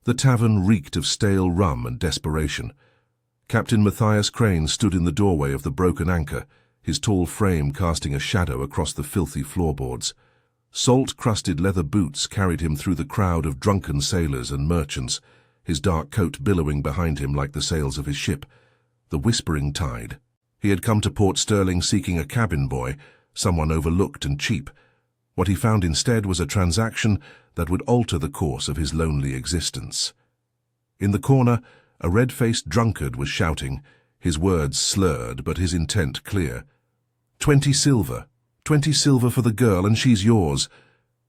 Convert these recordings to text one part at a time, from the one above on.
The tavern reeked of stale rum and desperation. Captain Matthias Crane stood in the doorway of the broken anchor, his tall frame casting a shadow across the filthy floorboards. Salt-crusted leather boots carried him through the crowd of drunken sailors and merchants, his dark coat billowing behind him like the sails of his ship, the Whispering Tide. He had come to Port Sterling seeking a cabin boy, someone overlooked and cheap. What he found instead was a transaction that would alter the course of his lonely existence. In the corner, a red-faced drunkard was shouting, his words slurred but his intent clear. 20 silver. 20 silver for the girl, and she's yours.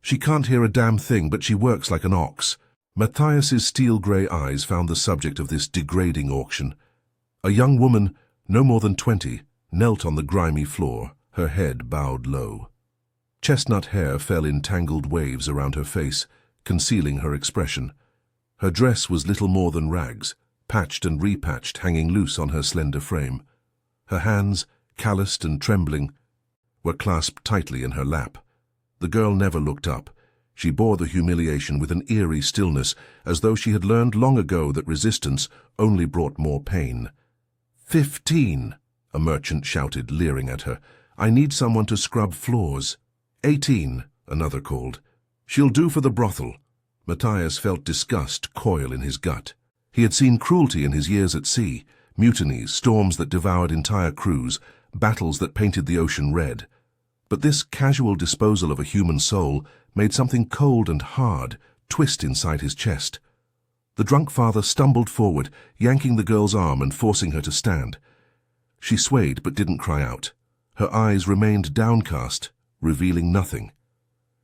She can't hear a damn thing, but she works like an ox. Matthias's steel-grey eyes found the subject of this degrading auction. A young woman, no more than 20, knelt on the grimy floor, her head bowed low. Chestnut hair fell in tangled waves around her face, concealing her expression. Her dress was little more than rags, patched and repatched, hanging loose on her slender frame. Her hands, calloused and trembling, were clasped tightly in her lap. The girl never looked up. She bore the humiliation with an eerie stillness, as though she had learned long ago that resistance only brought more pain. 15, a merchant shouted, leering at her. I need someone to scrub floors. 18, another called. She'll do for the brothel. Matthias felt disgust coil in his gut. He had seen cruelty in his years at sea, mutinies, storms that devoured entire crews, battles that painted the ocean red. But this casual disposal of a human soul made something cold and hard twist inside his chest. The drunk father stumbled forward, yanking the girl's arm and forcing her to stand. She swayed but didn't cry out. Her eyes remained downcast, revealing nothing.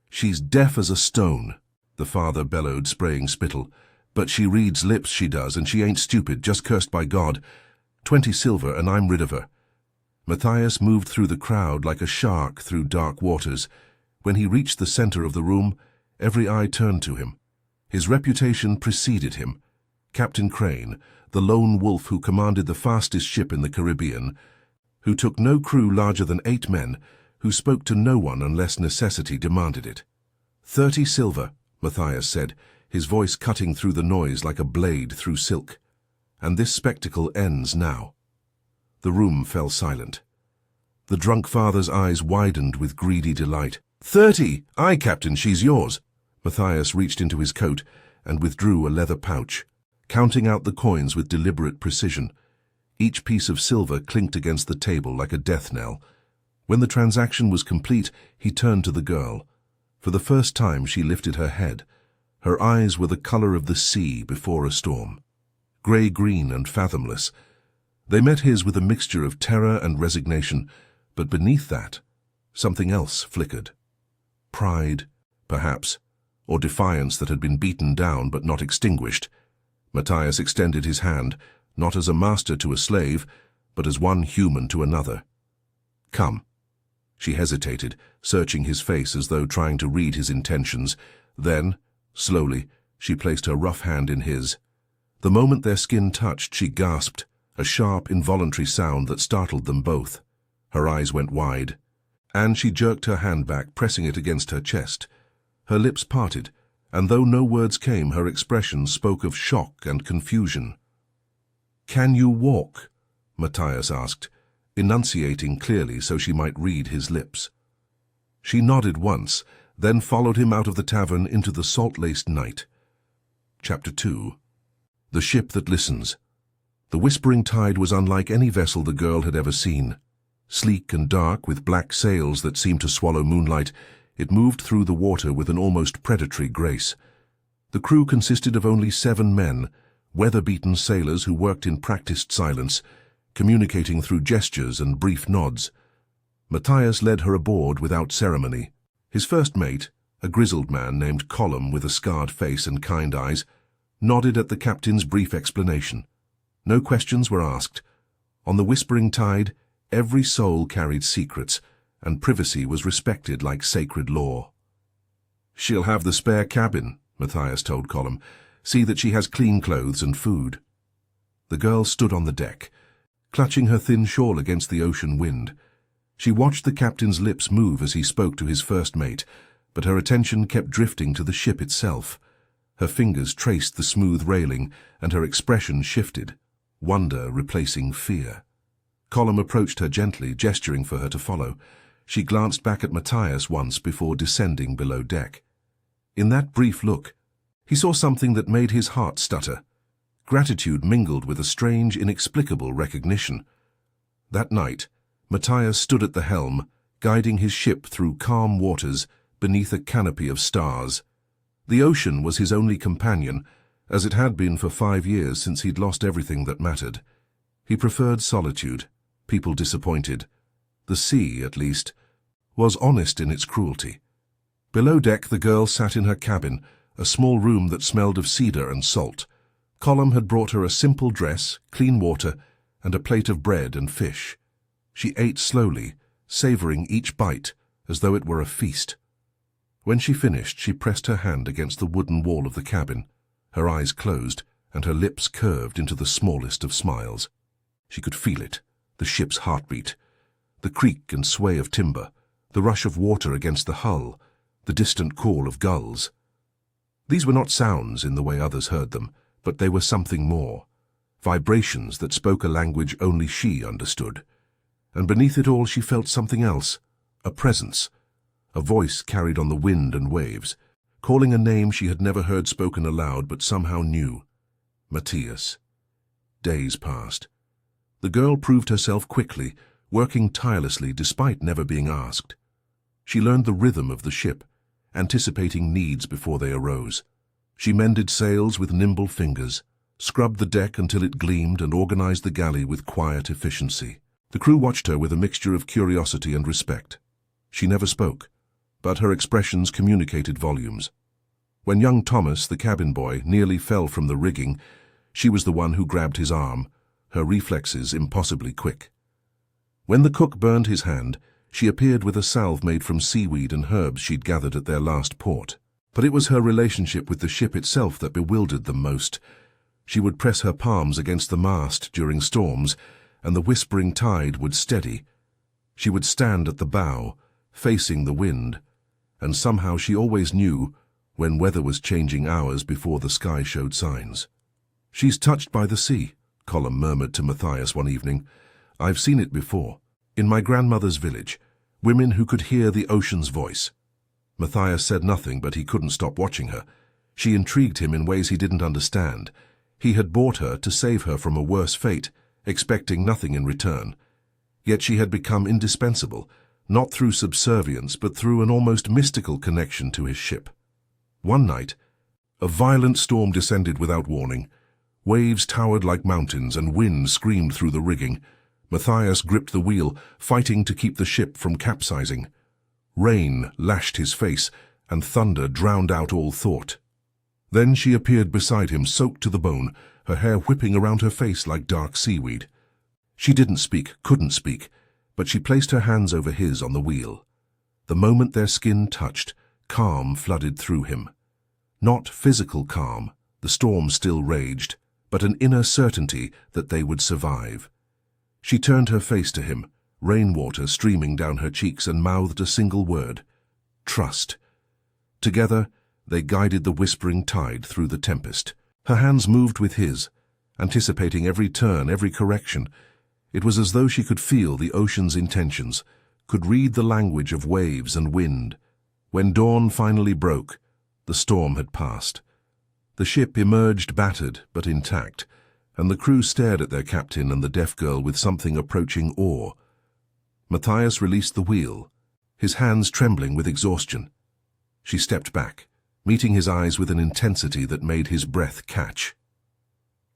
She's deaf as a stone, the father bellowed, spraying spittle. But she reads lips, she does, and she ain't stupid, just cursed by God. 20 silver and I'm rid of her. Matthias moved through the crowd like a shark through dark waters. When he reached the center of the room, every eye turned to him. His reputation preceded him. Captain Crane, the lone wolf who commanded the fastest ship in the Caribbean, who took no crew larger than 8 men, who spoke to no one unless necessity demanded it. 30 silver, Matthias said, his voice cutting through the noise like a blade through silk. And this spectacle ends now. The room fell silent. The drunk father's eyes widened with greedy delight. 30! Aye, Captain, she's yours. Matthias reached into his coat and withdrew a leather pouch, counting out the coins with deliberate precision. Each piece of silver clinked against the table like a death knell. When the transaction was complete, he turned to the girl. For the first time she lifted her head. Her eyes were the color of the sea before a storm, grey-green and fathomless. They met his with a mixture of terror and resignation, but beneath that, something else flickered. Pride, perhaps, or defiance that had been beaten down but not extinguished. Matthias extended his hand, not as a master to a slave, but as one human to another. Come. She hesitated, searching his face as though trying to read his intentions. Then, slowly, she placed her rough hand in his. The moment their skin touched, she gasped, a sharp, involuntary sound that startled them both. Her eyes went wide, and she jerked her hand back, pressing it against her chest. Her lips parted, and though no words came, her expression spoke of shock and confusion. "Can you walk?" Matthias asked, enunciating clearly so she might read his lips. She nodded once, then followed him out of the tavern into the salt-laced night. Chapter 2. The Ship That Listens. The Whispering Tide was unlike any vessel the girl had ever seen. Sleek and dark, with black sails that seemed to swallow moonlight, it moved through the water with an almost predatory grace. The crew consisted of only 7 men, weather-beaten sailors who worked in practiced silence, communicating through gestures and brief nods. Matthias led her aboard without ceremony. His first mate, a grizzled man named Colum with a scarred face and kind eyes, nodded at the captain's brief explanation. No questions were asked. On the Whispering Tide, every soul carried secrets, and privacy was respected like sacred law. "She'll have the spare cabin," Matthias told Colum. "See that she has clean clothes and food." The girl stood on the deck, clutching her thin shawl against the ocean wind. She watched the captain's lips move as he spoke to his first mate, but her attention kept drifting to the ship itself. Her fingers traced the smooth railing, and her expression shifted, wonder replacing fear. Colm approached her gently, gesturing for her to follow. She glanced back at Matthias once before descending below deck. In that brief look, he saw something that made his heart stutter. Gratitude mingled with a strange, inexplicable recognition. That night, Matthias stood at the helm, guiding his ship through calm waters beneath a canopy of stars. The ocean was his only companion, as it had been for 5 years since he'd lost everything that mattered. He preferred solitude, people disappointed. The sea, at least, was honest in its cruelty. Below deck, the girl sat in her cabin, a small room that smelled of cedar and salt. Colm had brought her a simple dress, clean water, and a plate of bread and fish. She ate slowly, savoring each bite as though it were a feast. When she finished, she pressed her hand against the wooden wall of the cabin. Her eyes closed, and her lips curved into the smallest of smiles. She could feel it, the ship's heartbeat, the creak and sway of timber, the rush of water against the hull, the distant call of gulls. These were not sounds in the way others heard them, but they were something more, vibrations that spoke a language only she understood. And beneath it all she felt something else, a presence, a voice carried on the wind and waves, calling a name she had never heard spoken aloud but somehow knew. Matthias. Days passed. The girl proved herself quickly, working tirelessly despite never being asked. She learned the rhythm of the ship, anticipating needs before they arose. She mended sails with nimble fingers, scrubbed the deck until it gleamed, and organized the galley with quiet efficiency. The crew watched her with a mixture of curiosity and respect. She never spoke, but her expressions communicated volumes. When young Thomas, the cabin boy, nearly fell from the rigging, she was the one who grabbed his arm, her reflexes impossibly quick. When the cook burned his hand, she appeared with a salve made from seaweed and herbs she'd gathered at their last port. But it was her relationship with the ship itself that bewildered them most. She would press her palms against the mast during storms, and the whispering tide would steady. She would stand at the bow, facing the wind, and somehow she always knew when weather was changing hours before the sky showed signs. "She's touched by the sea," Colm murmured to Matthias one evening. "I've seen it before. In my grandmother's village, women who could hear the ocean's voice." Matthias said nothing, but he couldn't stop watching her. She intrigued him in ways he didn't understand. He had bought her to save her from a worse fate, expecting nothing in return. Yet she had become indispensable, not through subservience, but through an almost mystical connection to his ship. One night, a violent storm descended without warning. Waves towered like mountains, and wind screamed through the rigging. Matthias gripped the wheel, fighting to keep the ship from capsizing. Rain lashed his face, and thunder drowned out all thought. Then she appeared beside him, soaked to the bone, her hair whipping around her face like dark seaweed. She didn't speak, couldn't speak, but she placed her hands over his on the wheel. The moment their skin touched, calm flooded through him. Not physical calm, the storm still raged, but an inner certainty that they would survive. She turned her face to him, rainwater streaming down her cheeks, and mouthed a single word: trust. Together, they guided the whispering tide through the tempest. Her hands moved with his, anticipating every turn, every correction. It was as though she could feel the ocean's intentions, could read the language of waves and wind. When dawn finally broke, the storm had passed. The ship emerged battered but intact, and the crew stared at their captain and the deaf girl with something approaching awe. Matthias released the wheel, his hands trembling with exhaustion. She stepped back, meeting his eyes with an intensity that made his breath catch.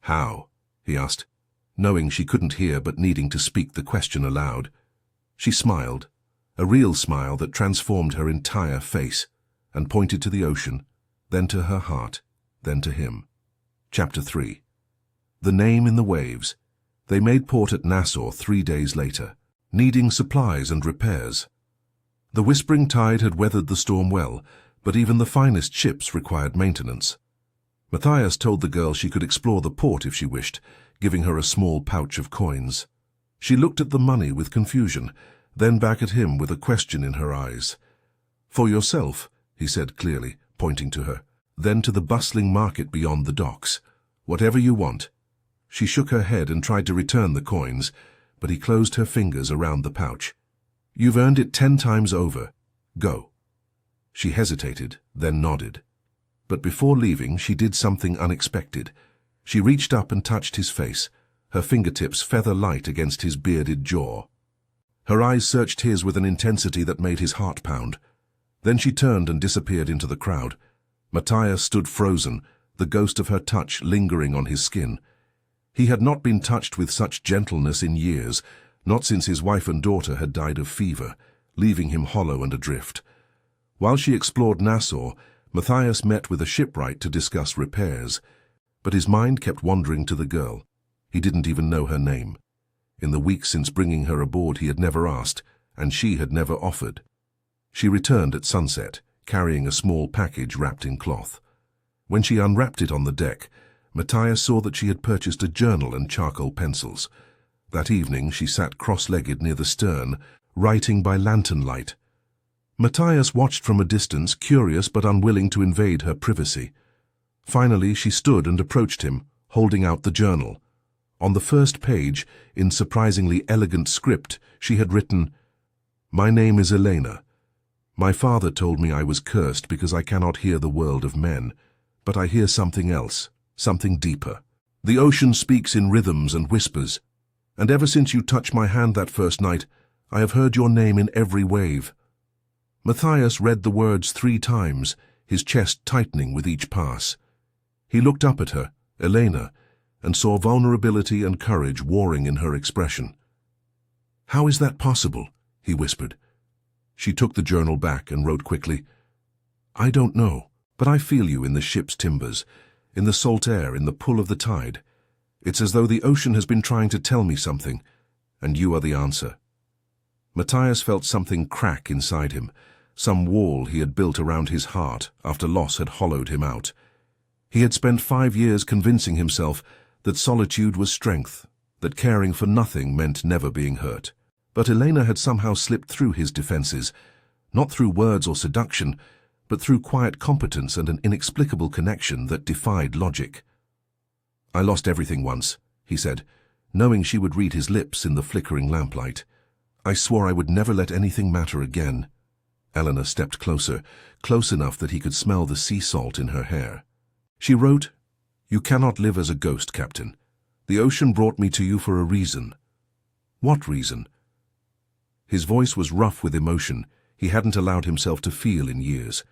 "How?" he asked, knowing she couldn't hear but needing to speak the question aloud. She smiled, a real smile that transformed her entire face, and pointed to the ocean, then to her heart, then to him. Chapter 3. The Name in the Waves. They made port at Nassau 3 days later, needing supplies and repairs. The whispering tide had weathered the storm well, but even the finest ships required maintenance. Matthias told the girl she could explore the port if she wished, giving her a small pouch of coins. She looked at the money with confusion, then back at him with a question in her eyes. "For yourself," he said clearly, pointing to her. then to the bustling market beyond the docks. Whatever you want. She shook her head and tried to return the coins, but he closed her fingers around the pouch. You've earned it 10 times over. Go. She hesitated, then nodded. But before leaving, she did something unexpected. She reached up and touched his face, her fingertips feather light against his bearded jaw. Her eyes searched his with an intensity that made his heart pound. Then she turned and disappeared into the crowd. Matthias stood frozen, the ghost of her touch lingering on his skin. He had not been touched with such gentleness in years, not since his wife and daughter had died of fever, leaving him hollow and adrift. While she explored Nassau, Matthias met with a shipwright to discuss repairs, but his mind kept wandering to the girl. He didn't even know her name. In the weeks since bringing her aboard he had never asked, and she had never offered. She returned at sunset, carrying a small package wrapped in cloth. When she unwrapped it on the deck, Matthias saw that she had purchased a journal and charcoal pencils. That evening she sat cross-legged near the stern, writing by lantern light. Matthias watched from a distance, curious but unwilling to invade her privacy. Finally she stood and approached him, holding out the journal. On the first page, in surprisingly elegant script, she had written, "My name is Elena. My father told me I was cursed because I cannot hear the world of men, but I hear something else, something deeper. The ocean speaks in rhythms and whispers, and ever since you touched my hand that first night, I have heard your name in every wave." Matthias read the words 3 times, his chest tightening with each pass. He looked up at her, Elena, and saw vulnerability and courage warring in her expression. "How is that possible?" he whispered. She took the journal back and wrote quickly, "I don't know, but I feel you in the ship's timbers, in the salt air, in the pull of the tide. It's as though the ocean has been trying to tell me something, and you are the answer." Matthias felt something crack inside him, some wall he had built around his heart after loss had hollowed him out. He had spent 5 years convincing himself that solitude was strength, that caring for nothing meant never being hurt. But Elena had somehow slipped through his defenses, not through words or seduction, but through quiet competence and an inexplicable connection that defied logic. "I lost everything once," he said, knowing she would read his lips in the flickering lamplight. "I swore I would never let anything matter again." Eleanor stepped closer, close enough that he could smell the sea salt in her hair. She wrote, "You cannot live as a ghost, Captain. The ocean brought me to you for a reason." "What reason?" His voice was rough with emotion he hadn't allowed himself to feel in years.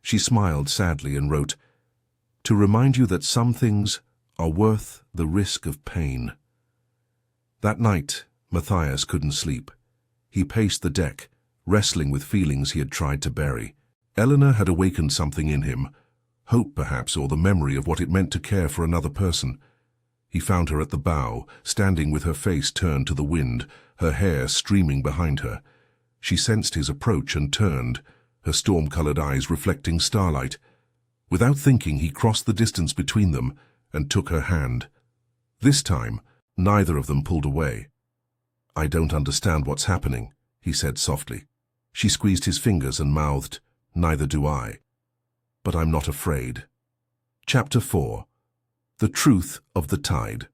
She smiled sadly and wrote, "To remind you that some things are worth the risk of pain." That night, Matthias couldn't sleep. He paced the deck, wrestling with feelings he had tried to bury. Eleanor had awakened something in him, hope perhaps, or the memory of what it meant to care for another person. He found her at the bow, standing with her face turned to the wind, her hair streaming behind her. She sensed his approach and turned, her storm-colored eyes reflecting starlight. Without thinking, he crossed the distance between them and took her hand. This time, neither of them pulled away. "I don't understand what's happening," he said softly. She squeezed his fingers and mouthed, "Neither do I. But I'm not afraid." Chapter 4. The Truth of the Tide.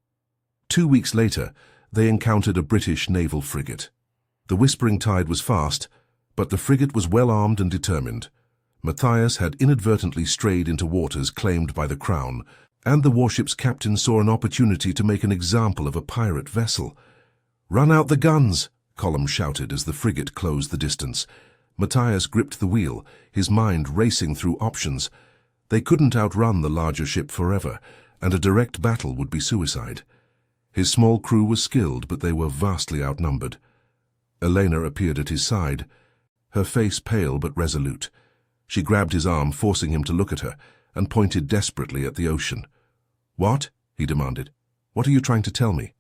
2 weeks later, they encountered a British naval frigate. The whispering tide was fast, but the frigate was well armed and determined. Matthias had inadvertently strayed into waters claimed by the Crown, and the warship's captain saw an opportunity to make an example of a pirate vessel. "Run out the guns!" Colm shouted as the frigate closed the distance. Matthias gripped the wheel, his mind racing through options. They couldn't outrun the larger ship forever, and a direct battle would be suicide. His small crew was skilled, but they were vastly outnumbered. Elena appeared at his side, her face pale but resolute. She grabbed his arm, forcing him to look at her, and pointed desperately at the ocean. "What?" he demanded. "What are you trying to tell me?"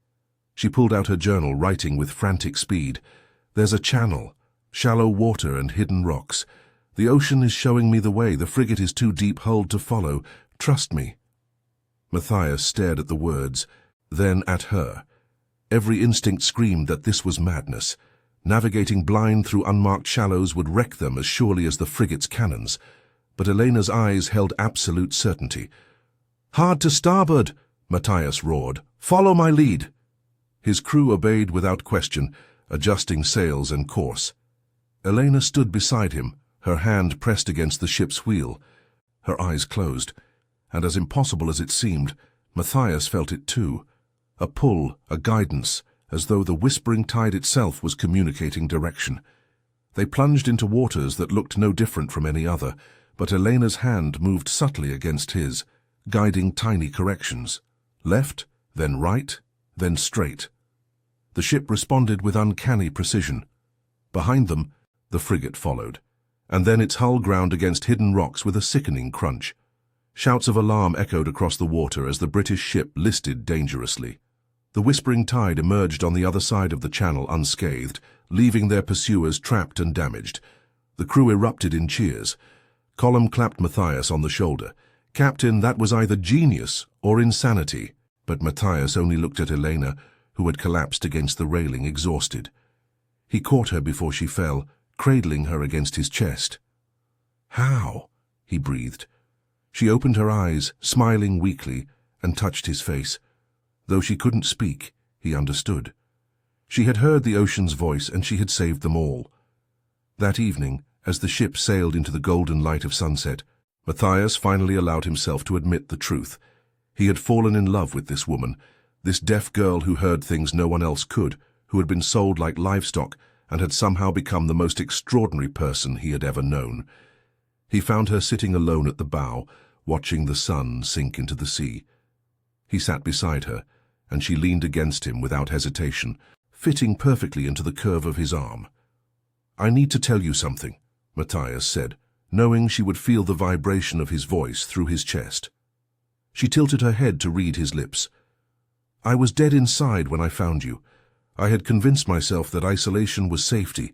She pulled out her journal, writing with frantic speed. "There's a channel, shallow water and hidden rocks. The ocean is showing me the way. The frigate is too deep-hulled to follow. Trust me." Matthias stared at the words, then at her. Every instinct screamed that this was madness. Navigating blind through unmarked shallows would wreck them as surely as the frigate's cannons. but Elena's eyes held absolute certainty. "Hard to starboard," Matthias roared. "Follow my lead." His crew obeyed without question, adjusting sails and course. Elena stood beside him, her hand pressed against the ship's wheel. Her eyes closed, and as impossible as it seemed, Matthias felt it too. A pull, a guidance, as though the whispering tide itself was communicating direction. They plunged into waters that looked no different from any other, but Elena's hand moved subtly against his, guiding tiny corrections. Left, then right, then straight. The ship responded with uncanny precision. Behind them, the frigate followed, and then its hull ground against hidden rocks with a sickening crunch. Shouts of alarm echoed across the water as the British ship listed dangerously. The whispering tide emerged on the other side of the channel unscathed, leaving their pursuers trapped and damaged. The crew erupted in cheers. Colum clapped Matthias on the shoulder. "Captain, that was either genius or insanity." But Matthias only looked at Elena, who had collapsed against the railing, exhausted. He caught her before she fell, cradling her against his chest. "How?" he breathed. She opened her eyes, smiling weakly, and touched his face. Though she couldn't speak, he understood. She had heard the ocean's voice, and she had saved them all. That evening, as the ship sailed into the golden light of sunset, Matthias finally allowed himself to admit the truth. He had fallen in love with this woman, this deaf girl who heard things no one else could, who had been sold like livestock and had somehow become the most extraordinary person he had ever known. He found her sitting alone at the bow, watching the sun sink into the sea. He sat beside her, and she leaned against him without hesitation, fitting perfectly into the curve of his arm. "I need to tell you something," Matthias said, knowing she would feel the vibration of his voice through his chest. She tilted her head to read his lips. "I was dead inside when I found you. I had convinced myself that isolation was safety,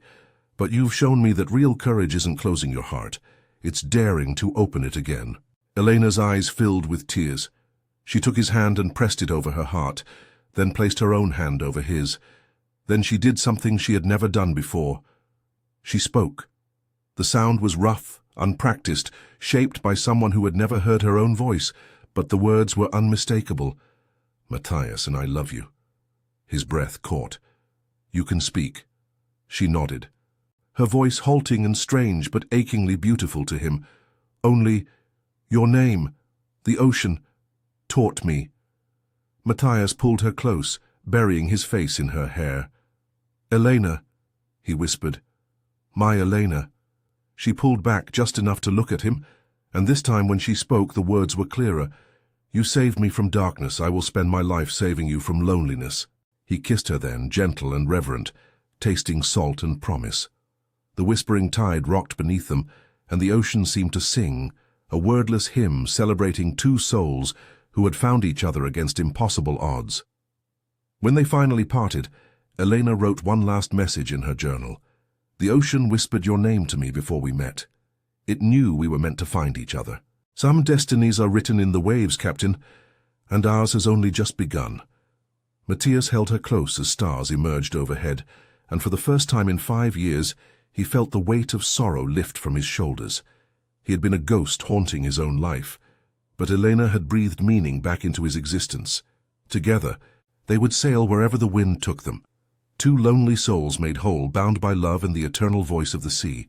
but you've shown me that real courage isn't closing your heart. It's daring to open it again." Elena's eyes filled with tears. She took his hand and pressed it over her heart, then placed her own hand over his. Then she did something she had never done before. She spoke. The sound was rough, unpracticed, shaped by someone who had never heard her own voice, but the words were unmistakable. "Matthias, and I love you." His breath caught. "You can speak." She nodded. Her voice halting and strange, but achingly beautiful to him. "Only, your name, the ocean, taught me." Matthias pulled her close, burying his face in her hair. "Elena," he whispered. "My Elena." She pulled back just enough to look at him, and this time when she spoke the words were clearer. "You saved me from darkness. I will spend my life saving you from loneliness." He kissed her then, gentle and reverent, tasting salt and promise. The whispering tide rocked beneath them, and the ocean seemed to sing, a wordless hymn celebrating two souls who had found each other against impossible odds. When they finally parted, Elena wrote one last message in her journal. "The ocean whispered your name to me before we met. It knew we were meant to find each other. Some destinies are written in the waves, Captain, and ours has only just begun." Matthias held her close as stars emerged overhead, and for the first time in 5 years, he felt the weight of sorrow lift from his shoulders. He had been a ghost haunting his own life, but Elena had breathed meaning back into his existence. Together, they would sail wherever the wind took them. Two lonely souls made whole, bound by love and the eternal voice of the sea.